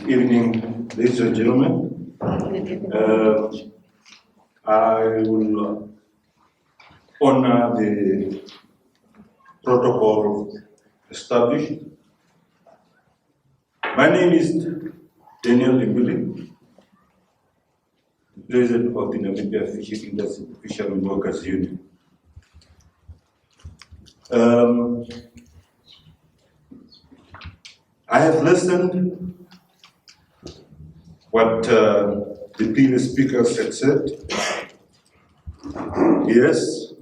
Good evening, ladies and gentlemen. I will honor the protocol established. My name is Mr Imbili, President of the Namibia Fishermen Workers Union. I have listened what the previous speakers had said. Yes,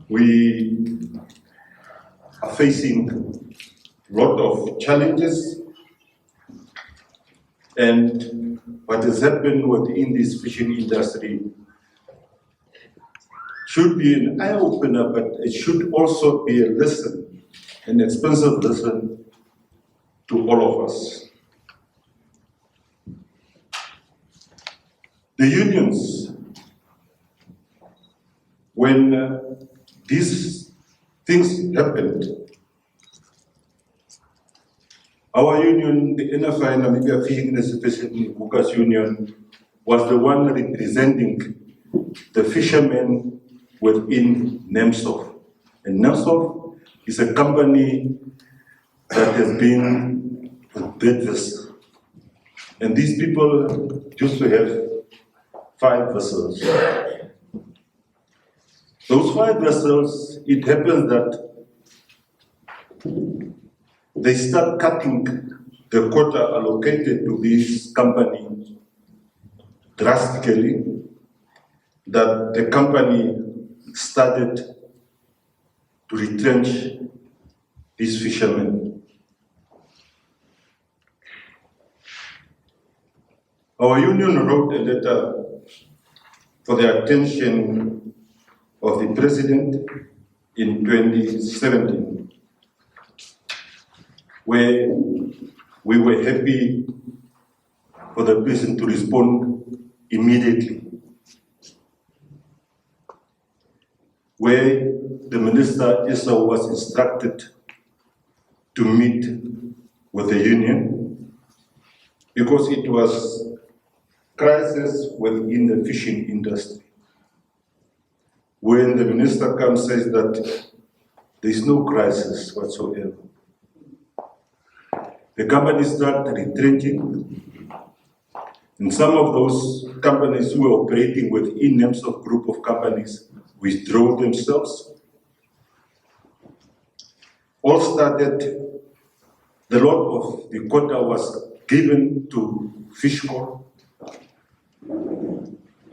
we are facing a lot of challenges, and what has happened within this fishing industry should be an eye-opener, but it should also be a lesson, an expensive lesson to all of us. The unions, when these things happened, our union, the NFI Namibia Fisheries Workers Union, was the one representing the fishermen within Namsov. And Namsov is a company that has been with big vessels. And these people used to have 5 vessels. Those 5 vessels, it happens that they start cutting the quota allocated to this company drastically, that the company started to retrench these fishermen. Our union wrote a letter for the attention of the President in 2017, where we were happy for the President to respond immediately, where the Minister Esau was instructed to meet with the union because it was crisis within the fishing industry. When the minister comes and says that there is no crisis whatsoever, the companies start retrenching, and some of those companies who were operating within Namsov group of companies withdrew themselves. All started, the lot of the quota was given to Fishrot.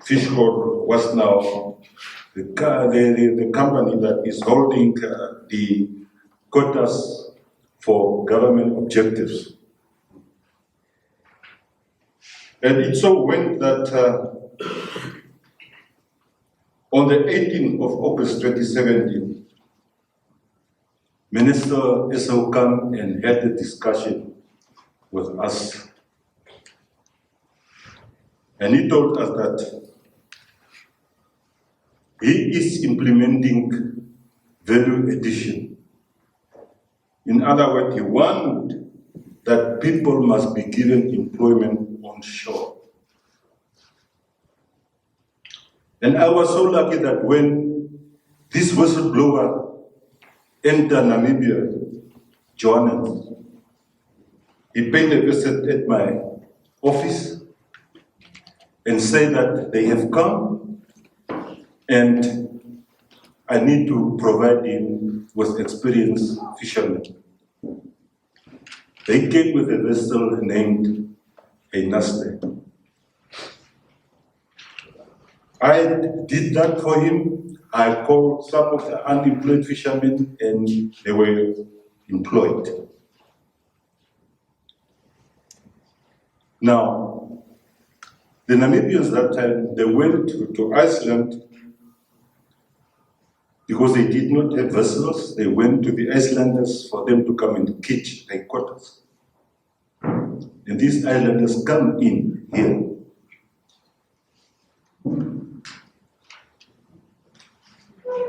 Fishrot was now the company that is holding the quotas for government objectives. And it so went that on the 18th of August 2017, Minister Esau came and had a discussion with us. And he told us that he is implementing value addition. In other words, he wants that people must be given employment on shore. And I was so lucky that when this whistleblower entered Namibia, Johannes, he paid a visit at my office and said that they have come and I need to provide him with experienced fishermen. They came with a vessel named Einaste. I did that for him. I called some of the unemployed fishermen and they were employed. Now, the Namibians that time, they went to Iceland because they did not have vessels. They went to the Icelanders for them to come and catch their quotas. And these islanders come in here.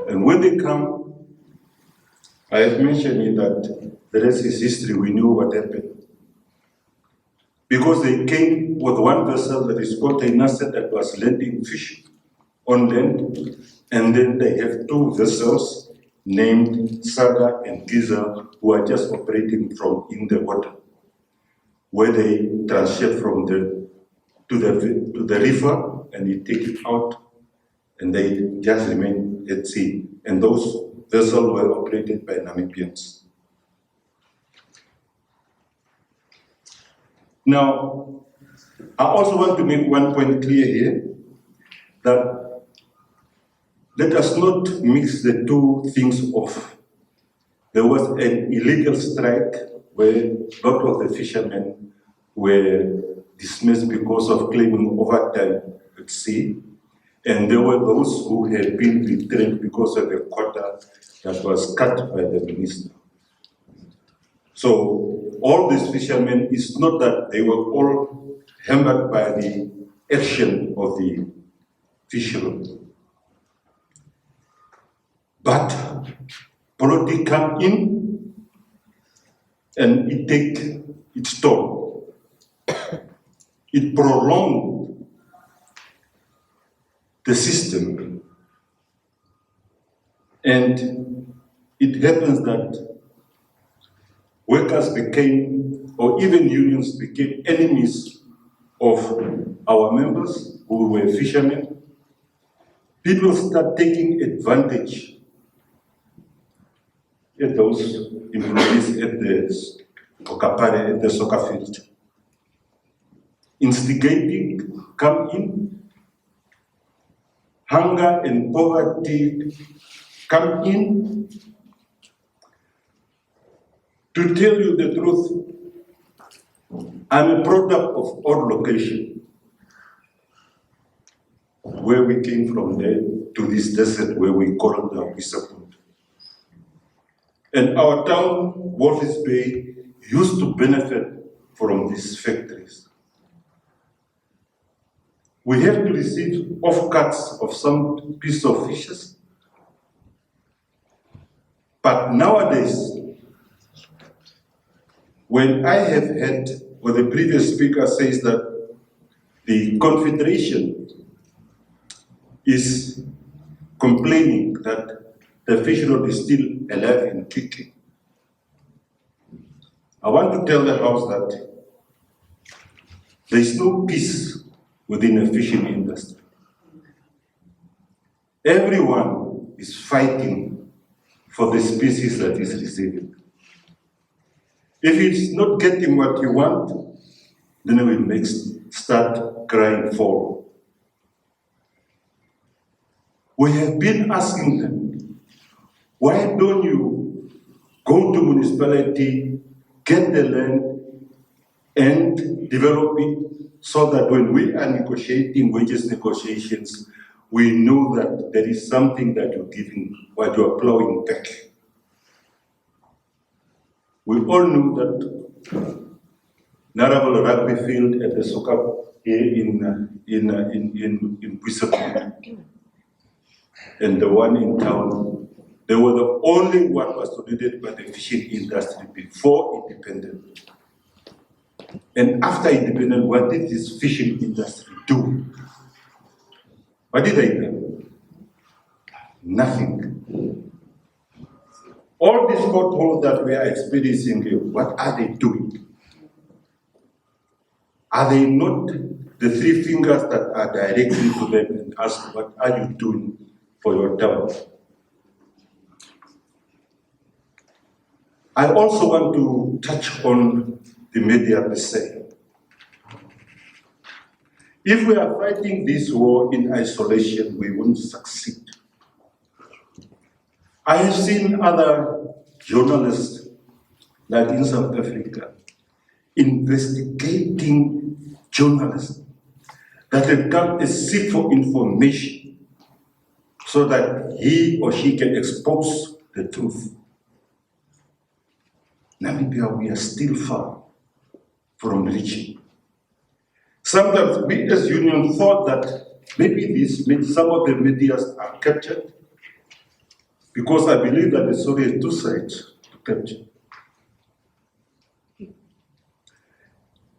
And when they come, I have mentioned that the rest is history. We knew what happened. Because they came with one vessel that is called a asset that was landing fish on land, and then they have two vessels named Saga and Giza who are just operating from in the water, where they transship from to the river and you take it out, and they just remain at sea. And those vessels were operated by Namibians. Now, I also want to make one point clear here, that let us not mix the two things off. There was an illegal strike where a lot of the fishermen were dismissed because of claiming overtime at sea, and there were those who had been retrenched because of the quota that was cut by the minister. So all these fishermen, it's not that they were all hampered by the action of the Fishrot, but politics come in and it take its toll. It prolonged the system, and it happens that workers became, or even unions became, enemies of our members who were fishermen. People start taking advantage at those employees at the Okapare, at the soccer field. Instigating come in, hunger and poverty come in. To tell you the truth, I'm a product of odd location, where we came from there to this desert where we call it the Kuisebmond. And our town, Walvis Bay, used to benefit from these factories. We have to receive offcuts of some piece of fishes. But nowadays, when I have had, or the previous speaker says that the Confederation is complaining that the Fishrot is still alive and kicking, I want to tell the House that there is no peace within the fishing industry. Everyone is fighting for the species that is receiving. If it's not getting what you want, then it will start crying for. We have been asking them, why don't you go to municipality, get the land, and develop it so that when we are negotiating wages negotiations, we know that there is something that you're giving, what you're plowing back. We all know that Narabal rugby field at the soccer here in Kuisebmond and the one in town, they were the only one was dominated by the fishing industry before independence. And after independence, what did this fishing industry do? What did they do? Nothing. All these potholes that we are experiencing here, what are they doing? Are they not the three fingers that are directing to them and ask, what are you doing for your town? I also want to touch on the media per se. If we are fighting this war in isolation, we won't succeed. I have seen other journalists, like in South Africa, investigating journalists that have come to seek for information so that he or she can expose the truth. Namibia, we are still far from reaching. Sometimes we as union thought that maybe some of the media are captured, because I believe that the story has two sides to capture.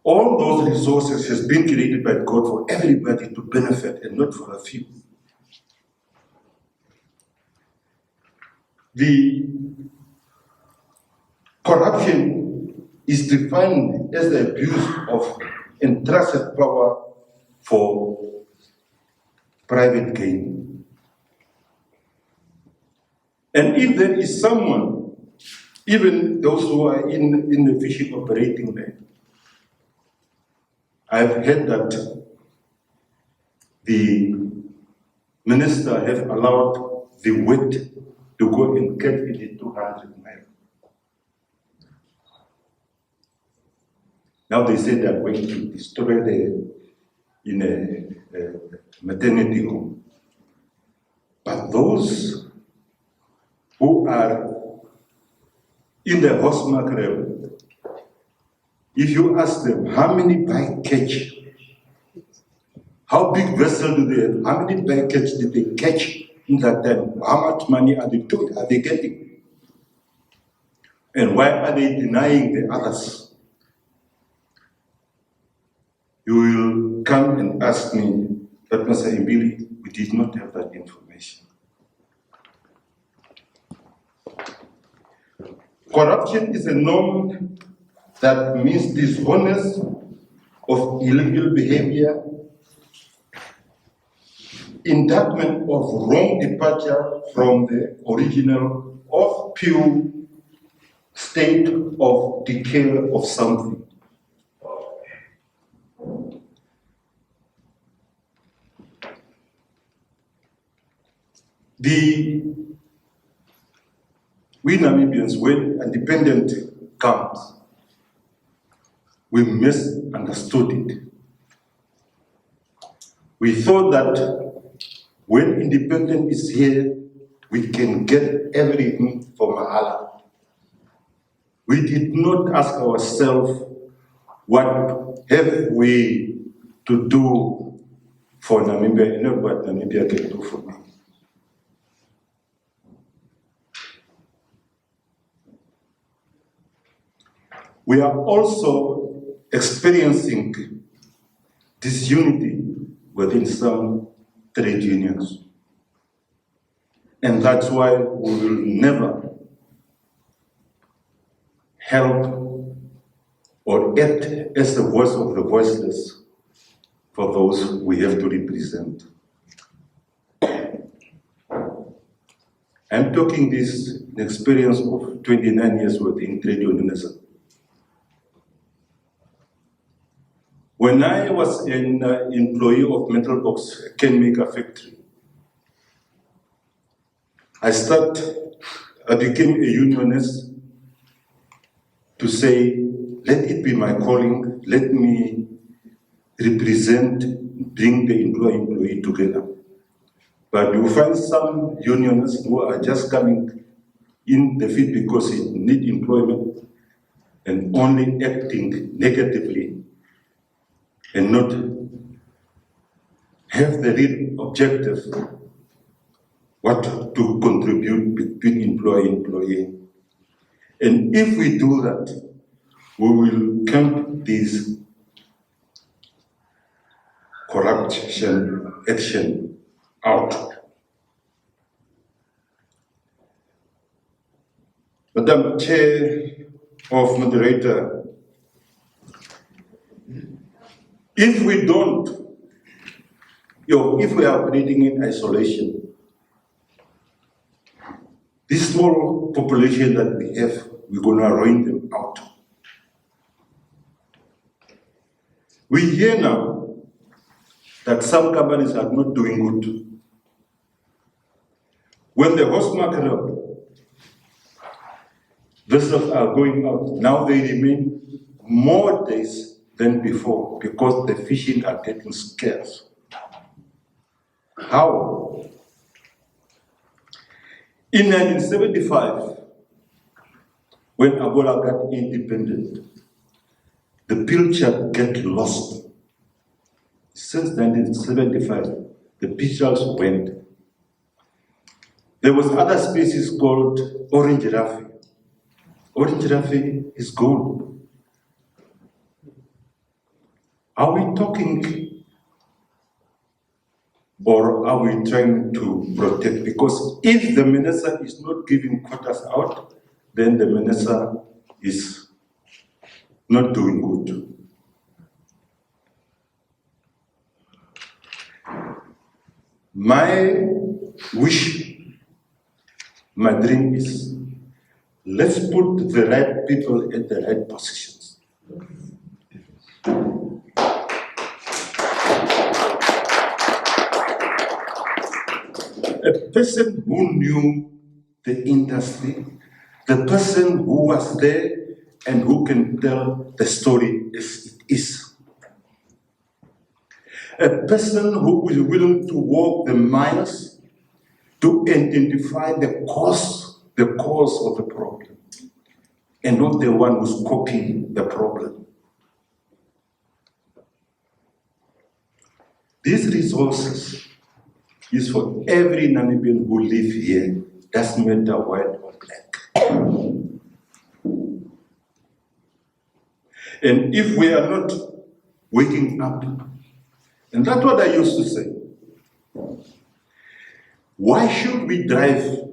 All those resources has been created by God for everybody to benefit and not for a few. The corruption is defined as the abuse of entrusted power for private gain. And if there is someone, even those who are in the fishing operating land, I've heard that the minister have allowed the weight to go and get in the 200 miles. Now they say they are going to destroy in a maternity home. But those who are in the horsemark realm, if you ask them how many bycatch, how big vessel do they have, how many bycatch did they catch in that time, how much money are they doing, are they getting? And why are they denying the others? You will come and ask me, but Mr Imbili, we did not have that information. Corruption is a norm that means dishonest of illegal behavior, indictment of wrong departure from the original or pure state of decay of something. We Namibians, when independence comes, we misunderstood it. We thought that when independence is here, we can get everything for Mahala. We did not ask ourselves, what have we to do for Namibia, and not what Namibia can do for me. We are also experiencing disunity within some trade unions. And that's why we will never help or act as the voice of the voiceless for those we have to represent. I'm talking this experience of 29 years within trade unionism. When I was an employee of Metal Box Can Maker Factory, I became a unionist to say, let it be my calling, let me represent, bring the employee together. But you find some unionists who are just coming in the field because they need employment and only acting negatively and not have the real objective, what to contribute between employee and employee. And if we do that, we will camp this corruption action out. Madam Chair of Moderator, if we don't, if we are operating in isolation, this small population that we have, we're going to ruin them out. We hear now that some companies are not doing good. When the horse market vessels are going out, now they remain more days than before because the fishing are getting scarce. How? In 1975, when Angola got independent, the pilchard get lost. Since 1975, the pilchards went. There was other species called orange raffy. Orange raffy is gone. Are we talking or are we trying to protect? Because if the minister is not giving quotas out, then the minister is not doing good. My wish, my dream is, let's put the right people in the right positions. A person who knew the industry, the person who was there and who can tell the story as it is. A person who is willing to walk the miles to identify the cause of the problem, and not the one who's copying the problem. These resources is for every Namibian who lives here, doesn't matter white or black. And if we are not waking up, and that's what I used to say, why should we drive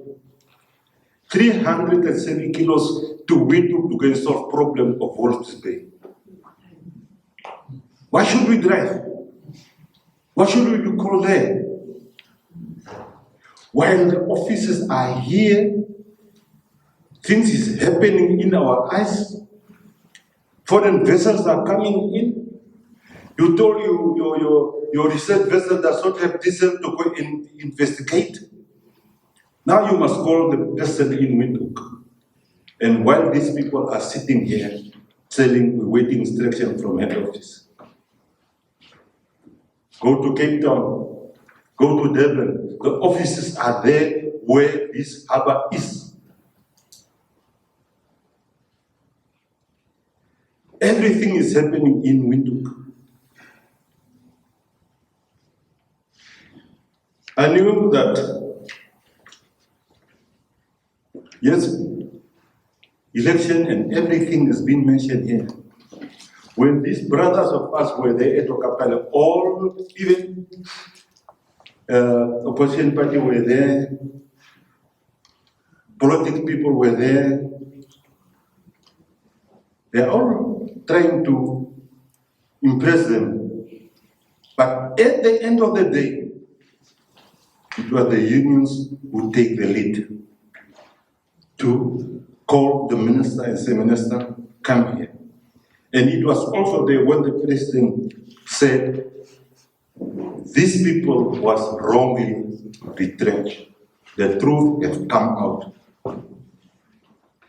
307 kilos to Windhoek to go and solve problem of Walvis Bay? Why should we drive? What should we call there? While the officers are here, things is happening in our eyes. Foreign vessels are coming in. You told your research vessel does not have diesel to go and investigate. Now you must call the person in Windhoek. And while these people are sitting here, waiting instruction from head office. Go to Cape Town, go to Durban. The offices are there where this harbour is. Everything is happening in Windhoek. I knew that, yes, election and everything has been mentioned here. When these brothers of us were there at Okapale, all, even opposition party were there, political people were there, they are all trying to impress them. But at the end of the day, it was the unions who take the lead to call the minister and say, Minister, come here. And it was also there when the president said, these people was wrongly retrenched. The truth has come out.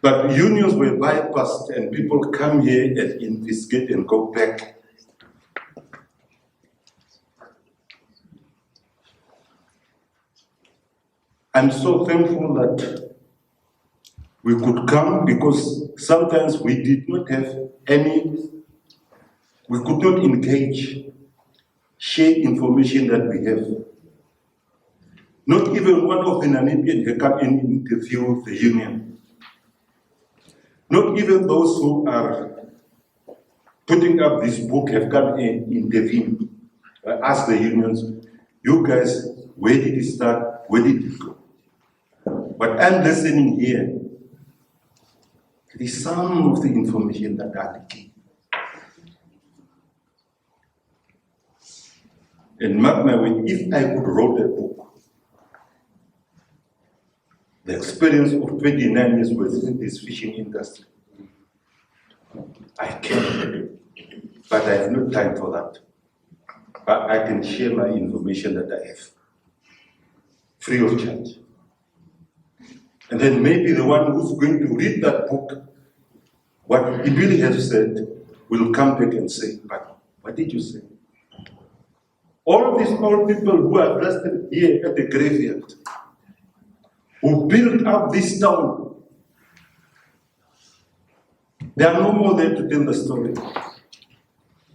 But unions were bypassed and people come here and investigate and go back. I'm so thankful that we could come, because sometimes we did not have we could not engage, share information that we have. Not even one of the Namibians had come and interview the union. Not even those who are putting up this book have come and intervened. I asked the unions, you guys, where did it start? Where did it go? But I'm listening here. It is some of the information that are leaking. And mark my word, if I could write a book, the experience of 29 years within this fishing industry, I can, but I have no time for that. But I can share my information that I have, free of charge. And then maybe the one who's going to read that book, what Imbili has said, will come back and say, but what did you say? All of these old people who are rested here at the graveyard, who built up this town, they are no more there to tell the story.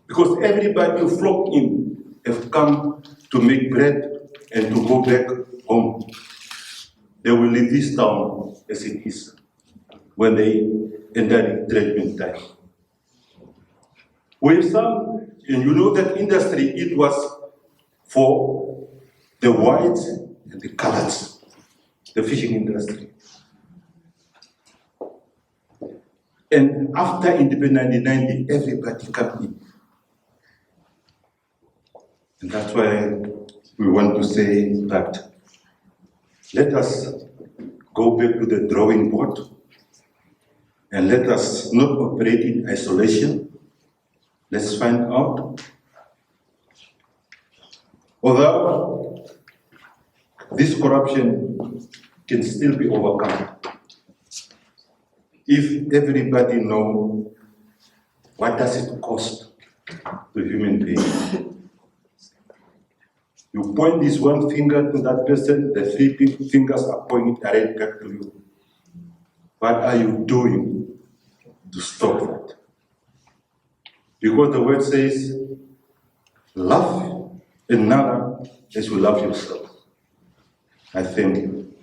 Because everybody who flocked in have come to make bread and to go back home. They will leave this town as it is when they enter the treatment time. We have some And you know that industry, it was for the whites and the coloreds, the fishing industry. And after independence 1990, everybody came in. And that's why we want to say that let us go back to the drawing board and let us not operate in isolation. Let's find out. Although this corruption can still be overcome, if everybody knows what does it cost to human beings. You point this one finger to that person, the three fingers are pointing right back to you. What are you doing to stop that? Because the word says, love another as you love yourself. I thank you.